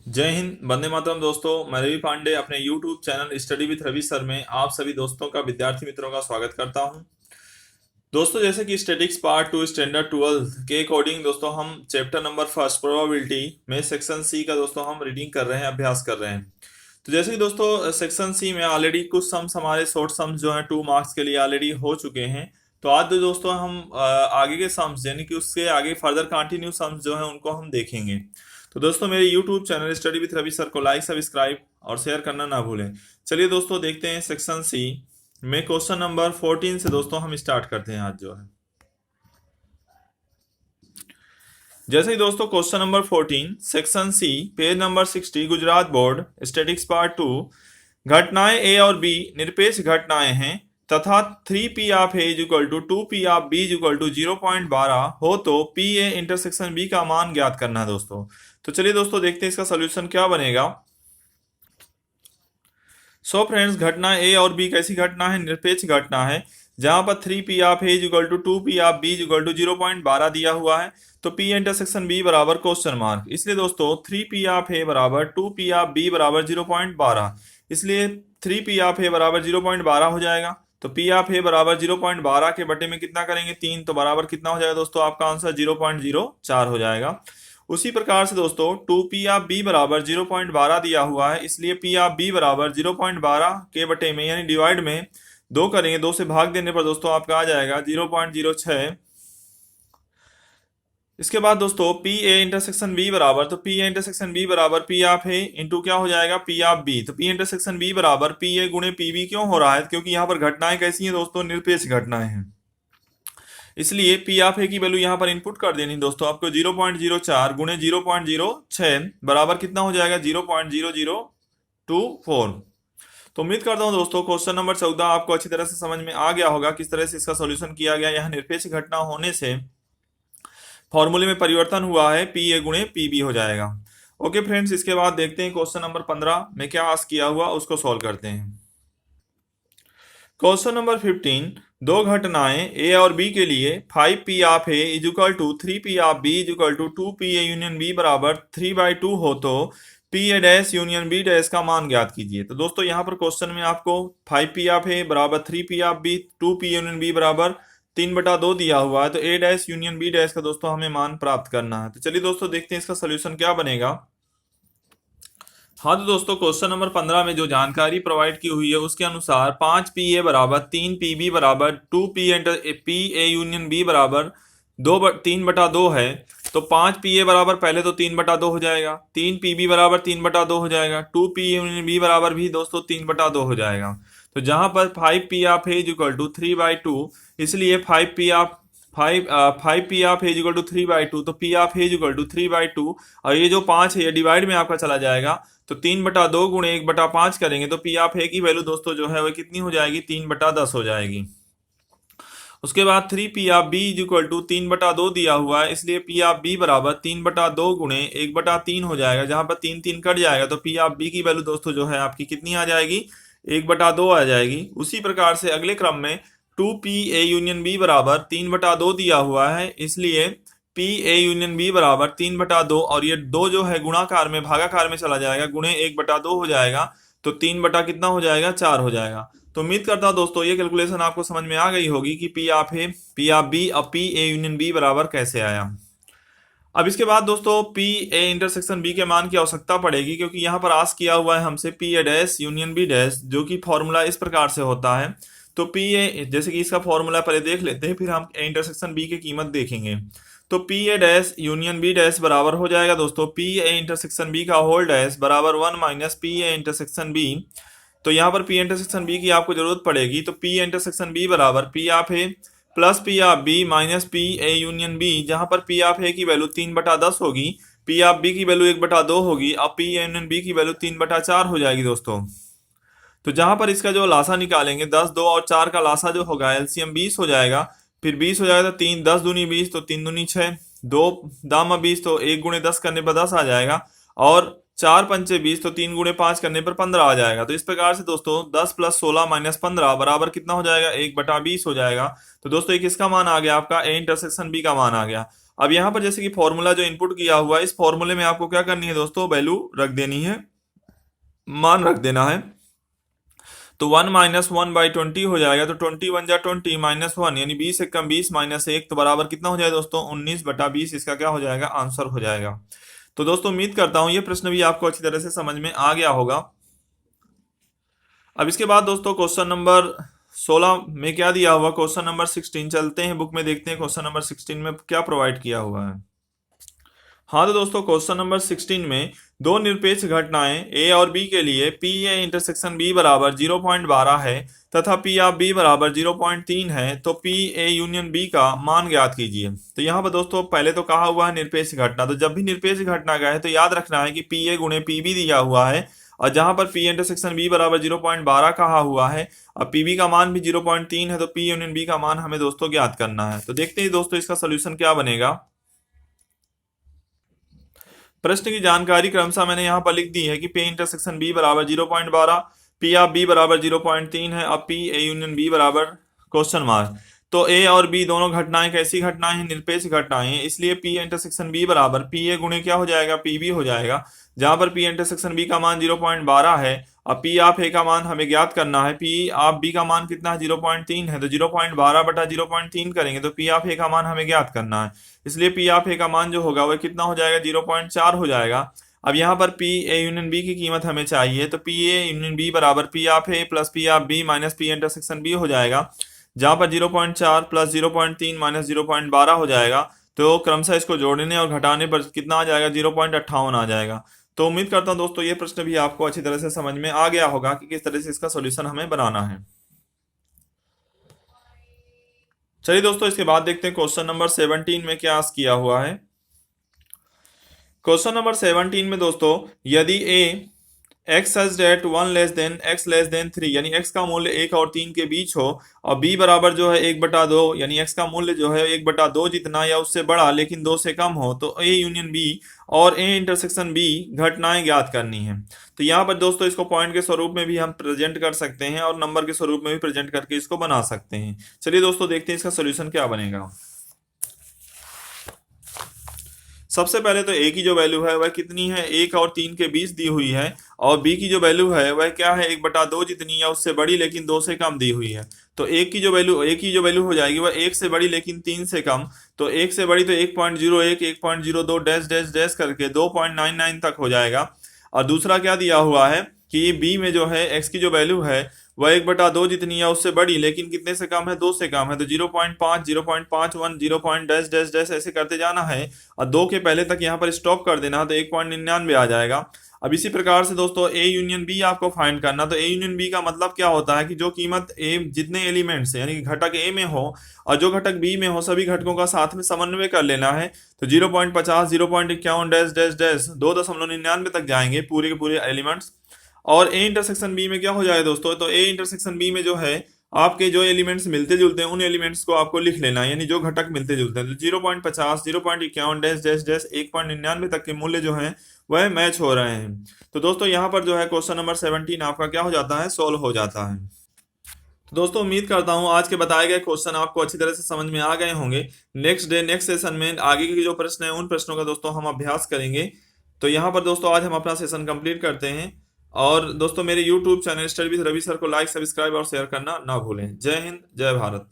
जय हिंद, वंदे मातरम। दोस्तों, मैं रवि पांडे अपने YouTube channel study with Ravi sir में आप सभी दोस्तों का, विद्यार्थी मित्रों का स्वागत करता हूं। दोस्तों, जैसे कि स्टैटिक्स पार्ट 2 स्टैंडर्ड 12 के अकॉर्डिंग दोस्तों हम चैप्टर नंबर फर्स्ट प्रोबेबिलिटी में सेक्शन सी का दोस्तों हम रीडिंग कर रहे हैं, अभ्यास कर रहे हैं। तो जैसे कि दोस्तों सेक्शन सी में ऑलरेडी कुछ सम्स, हमारे शॉर्ट सम्स जो हैं 2 मार्क्स के लिए ऑलरेडी हो चुके हैं। तो आज जो दोस्तों हम आगे के सम्स यानी कि उससे आगे फर्दर कंटिन्यू सम्स जो हैं उनको हम देखेंगे। तो दोस्तों मेरे YouTube channel study with Ravi sir को लाइक, सब्सक्राइब और शेयर करना ना भूलें। चलिए दोस्तों देखते हैं सेक्शन सी में क्वेश्चन नंबर 14 से दोस्तों हम स्टार्ट करते हैं आज जो है। जैसे ही दोस्तों question number 14 section C page number 60 Gujarat board statics part 2, घटनाएं ए और बी निरपेक्ष घटनाएं हैं तथा 3p of A is equal to 2p of B is equal to 0.12 हो तो पी ए इंटरसेक्शन बी का मान ज्ञात करना है दोस्तों। तो चलिए दोस्तों देखते हैं इसका सोल्यूशन क्या बनेगा। सो फ्रेंड्स, घटना ए और बी कैसी घटना है? निरपेक्ष घटना है, जहां पर 3p of A is equal to 2p of B is equal to 0.12 दिया हुआ है। तो p इंटरसेक्शन b बराबर क्वेश्चन मार्क, इसलिए दोस्तों 3p ऑफ ए बराबर 2p ऑफ b बराबर 0.12, इसलिए 3p ऑफ ए बराबर 0.12 हो जाएगा। तो p ऑफ ए बराबर 0.12 के बटे में कितना करेंगे 3, तो बराबर कितना हो जाएगा दोस्तों? आपका आंसर 0.04 हो जाएगा। उसी प्रकार से दोस्तों 2p ऑफ b बराबर 0.12 दिया हुआ है, इसलिए p ऑफ b बराबर 0.12 के बटे में यानी डिवाइड में 2 करेंगे, 2 से भाग देने पर दोस्तों आपका आ जाएगा 0.06। इसके बाद दोस्तों पी ए इंटरसेक्शन बी बराबर, तो पी ए इंटरसेक्शन बी बराबर पी ऑफ ए इंटू क्या हो जाएगा? P of B. तो पी इंटरसेक्शन बी बराबर पी ए गुणे पी बी। क्यों हो रहा है? क्योंकि यहाँ पर घटनाएं कैसी हैं दोस्तों? निरपेक्ष घटनाएं हैं, इसलिए पी ऑफ ए की वैल्यू यहाँ पर इनपुट कर देनी दोस्तों आपको 0.04 गुणे 0.06 बराबर कितना हो जाएगा? 0.0024। तो उम्मीद करता हूँ दोस्तों क्वेश्चन नंबर 14 आपको अच्छी तरह से समझ में आ गया होगा, किस तरह से इसका सोल्यूशन किया गया। यहाँ निरपेक्ष घटना होने से फॉर्मूले में परिवर्तन हुआ है, पी ए गुणे पी बी हो जाएगा। ओके फ्रेंड्स, इसके बाद देखते हैं क्वेश्चन नंबर 15 में क्या आस्क किया हुआ, उसको सॉल्व करते हैं। क्वेश्चन नंबर 15, दो घटनाएं ए और बी के लिए 5p of A is equal to 3p of B is equal to 2p A union B बराबर 3/2 हो तो p A dash union B dash का मान ज्ञात कीजिए। तो दोस्तों यहाँ पर क्वेश्चन में आपको 5p ऑफ ए बराबर 3p of B 2p union B बराबर 3/2 दिया हुआ है, तो ए डैश यूनियन बी डैश का दोस्तों हमें मान प्राप्त करना है। तो चलिए दोस्तों देखते हैं इसका सोल्यूशन क्या बनेगा। हाँ तो दोस्तों क्वेश्चन नंबर 15 में जो जानकारी प्रोवाइड की हुई है उसके अनुसार 5p ए बराबर 3pb बराबर 2p inter P A union B बराबर 3/2 है। तो 5p ए बराबर पहले तो 3/2 हो जाएगा, 3pb बराबर 3/2 हो जाएगा, 2p यूनियन बी बराबर भी दोस्तों 3/2 हो जाएगा। तो जहां पर 5p of A is equal to 3/2, इसलिए 5p of A is equal to 3/2, तो p of A is equal to 3/2 और ये जो 5 है ये डिवाइड में आपका चला जाएगा। तो 3/2 गुणे 1/5 करेंगे तो पी ऑफ ए की वैल्यू दोस्तों जो है वो कितनी हो जाएगी? 3/10 हो जाएगी। उसके बाद 3p of B is equal to 3/2 दिया हुआ है, इसलिए पी ऑफ बी बराबर 3/2 गुणे 1/3 हो जाएगा। जहां पर 3 3 कट जाएगा तो पी ऑफ बी की वैल्यू दोस्तों जो है आपकी कितनी आ जाएगी? 1/2 आ जाएगी। उसी प्रकार से अगले क्रम में 2p ए यूनियन बी बराबर 3/2 दिया हुआ है, इसलिए पी ए यूनियन बी बराबर 3/2 और ये 2 जो है गुणाकार में भागाकार में चला जाएगा, गुणे 1/2 हो जाएगा। तो 3 बटा कितना हो जाएगा? 4 हो जाएगा। तो उम्मीद करता हूं दोस्तों ये कैलकुलेशन आपको समझ में आ गई होगी कि पी ऑफ बी और पी ए यूनियन बी बराबर कैसे आया। अब इसके बाद दोस्तों पी ए इंटरसेक्शन बी के मान की आवश्यकता पड़ेगी, क्योंकि यहाँ पर आस्क किया हुआ है हमसे P A dash union B dash, जो कि फॉर्मूला इस प्रकार से होता है। तो पी ए, जैसे कि इसका फॉर्मूला पहले देख लेते हैं, फिर हम ए इंटरसेक्शन बी की कीमत देखेंगे। तो P A dash union B dash बराबर हो जाएगा दोस्तों पी ए इंटरसेक्शन बी का होल डैश बराबर 1 minus P A intersection B. तो यहाँ पर पी इंटरसेक्शन बी की आपको जरूरत पड़ेगी, तो पी इंटरसेक्शन बी बराबर P of A plus P of B minus P A union B, जहां पर पी ऑफ ए की वैल्यू 3/10 होगी, पी ऑफ बी की वैल्यू 1/2 होगी और पी यूनियन बी की वैल्यू 3/4 हो जाएगी दोस्तों। तो जहां पर इसका जो लासा निकालेंगे 10, 2 और 4 का लासा जो होगा एलसीएम 20 हो जाएगा। फिर 20 हो जाएगा तो 3 10 दूनी 20, तो 3 दूनी 6, 2 दामा 20, तो 1 गुणे 10 करने पर 10 आ जाएगा और 4 पंचे 20, तो 3 गुणे 5 करने पर 15 आ जाएगा। तो इस प्रकार से दोस्तों 10 प्लस 16 माइनस 15 बराबर कितना हो जाएगा? 1/20 हो जाएगा। तो दोस्तों एक इसका मान आ गया आपका, ए इंटरसेक्शन बी का मान आ गया। अब यहाँ पर जैसे कि फॉर्मूला जो इनपुट किया हुआ है, इस फॉर्मूले में आपको क्या करनी है दोस्तों, वैल्यू रख देनी है, मान रख देना है। तो 1 - 1/20 हो जाएगा, तो 20 × 1 = 20 -1 यानी 20 × 20 -1 तो बराबर कितना हो जाएगा दोस्तों, 19/20 इसका क्या हो जाएगा, आंसर हो जाएगा। तो दोस्तों उम्मीद करता हूं ये प्रश्न भी आपको अच्छी तरह से समझ में आ गया होगा। अब इसके बाद दोस्तों क्वेश्चन नंबर 16 में क्या दिया हुआ, क्वेश्चन नंबर 16 चलते हैं बुक में, देखते हैं क्वेश्चन नंबर 16 में क्या प्रोवाइड किया हुआ है। हाँ तो दोस्तों क्वेश्चन नंबर 16 में दो निरपेक्ष घटनाएं ए और बी के लिए पी ए इंटरसेक्शन बी बराबर 0.12 है तथा पी ऑफ बी बराबर 0.3 है, तो पी ए यूनियन बी का मान ज्ञात कीजिए। तो यहाँ पर दोस्तों पहले तो कहा हुआ है निरपेक्ष घटना, तो जब भी निरपेक्ष घटना का है तो याद रखना है कि पी ए गुणे पी बी दिया हुआ है, और जहां पर पी इंटरसेक्शन बी बराबर 0.12 कहा हुआ है, अब पी बी का मान भी 0.3 है, तो पी यूनियन बी का मान हमें दोस्तों ज्ञात करना है। तो देखते हैं दोस्तों इसका सोल्यूशन क्या बनेगा। प्रश्न की जानकारी क्रमशः मैंने यहाँ पर लिख दी है कि पी इंटरसेक्शन बी बराबर 0.12, पी ऑफ बी बराबर 0.3 है, अब पी ए यूनियन बी बराबर क्वेश्चन मार्क। तो ए और बी दोनों घटनाएं कैसी घटनाएं हैं, निरपेक्ष घटनाएं हैं, इसलिए पी इंटरसेक्शन बी बराबर पी ए गुणे क्या हो जाएगा, पी बी हो जाएगा। जहां पर पी इंटरसेक्शन बी का मान 0.12 है, अब पी ऑफ ए का मान हमें ज्ञात करना है, पी ऑफ बी का मान कितना है, 0.3 है, तो 0.12/0.3 करेंगे तो पी ऑफ ए का मान हमें ज्ञात करना है, इसलिए पी ऑफ ए का मान जो होगा वह कितना हो जाएगा, 0.4 हो जाएगा। अब यहाँ पर पी ए यूनियन बी की कीमत हमें चाहिए, तो पी ए यूनियन बी बराबर P of A plus P of B minus P intersection B हो जाएगा, जहां पर 0.4 प्लस 0.3 माइनस 0.12 हो जाएगा। तो क्रमशः इसको जोड़ने और घटाने पर कितना आ जाएगा, 0.58 आ जाएगा। तो उम्मीद करता हूं दोस्तों ये प्रश्न भी आपको अच्छी तरह से समझ में आ गया होगा कि किस तरह से इसका सॉल्यूशन हमें बनाना है। चलिए दोस्तों इसके बाद देखते हैं क्वेश्चन नंबर 17 में क्या आस्क किया हुआ है। क्वेश्चन नंबर 17 में दोस्तों यदि ए एक्स सच डेट 1 < x 3 यानी x का मूल्य 1 और 3 के बीच हो, और b बराबर जो है 1/2 यानी x का मूल्य जो है 1/2 जितना या उससे बड़ा लेकिन 2 से कम हो, तो a यूनियन b और a इंटरसेक्शन b घटनाएं ज्ञात करनी है। तो यहाँ पर दोस्तों इसको पॉइंट के स्वरूप में भी हम प्रेजेंट कर सकते हैं और नंबर के स्वरूप में भी प्रेजेंट करके इसको बना सकते हैं। चलिए दोस्तों देखते हैं इसका सोल्यूशन क्या बनेगा। सबसे पहले तो ए की जो वैल्यू है वह कितनी है, 1 और 3 के बीच दी हुई है, और बी की जो वैल्यू है वह क्या है, 1/2 जितनी या उससे बड़ी लेकिन 2 से कम दी हुई है। तो ए की जो वैल्यू हो जाएगी वह 1 से बड़ी लेकिन 3 से कम, तो 1 से बड़ी तो 1.01 1.02 डैश डैश डैश करके 2.99 तक हो जाएगा। और दूसरा क्या दिया हुआ है कि बी में जो है एक्स की जो वैल्यू है वह 1/2 जितनी या उससे बड़ी लेकिन कितने से कम है, 2 से कम है, तो 0.5 0.51 0. डैश डैश डैश ऐसे करते जाना है, और 2 के पहले तक यहाँ पर स्टॉप कर देना, तो 1.99 आ जाएगा। अब इसी प्रकार से दोस्तों ए यूनियन बी आपको फाइंड करना, तो ए यूनियन बी का मतलब क्या होता है कि जो कीमत ए जितने एलिमेंट्स यानी कि घटक ए में हो और जो घटक बी में हो सभी घटकों का साथ में समन्वय कर लेना है। तो 0.50 0.51 डैश डैश डैश 2.99 तक जाएंगे पूरे के पूरे एलिमेंट्स। और ए इंटरसेक्शन बी में क्या हो जाएगा दोस्तों, तो ए इंटरसेक्शन बी में जो है आपके जो एलिमेंट्स मिलते जुलते हैं उन एलिमेंट्स को आपको लिख लेना है, यानी जो घटक मिलते जुलते हैं। तो 0.50 0.51 डैश डैश डैश 1.99 तक के मूल्य जो है वह मैच हो रहे हैं। तो दोस्तों यहाँ पर जो है क्वेश्चन नंबर 17 आपका क्या हो जाता है, सोल्व हो जाता है। तो दोस्तों उम्मीद करता हूँ आज के बताए गए क्वेश्चन आपको अच्छी तरह से समझ में आ गए होंगे। नेक्स्ट सेशन में आगे के जो प्रश्न है उन प्रश्नों का दोस्तों हम अभ्यास करेंगे। तो यहाँ पर दोस्तों आज हम अपना सेशन कंप्लीट करते हैं, और दोस्तों मेरे YouTube channel study with Ravi sir को लाइक सब्सक्राइब और शेयर करना ना भूलें। जय हिंद, जय भारत।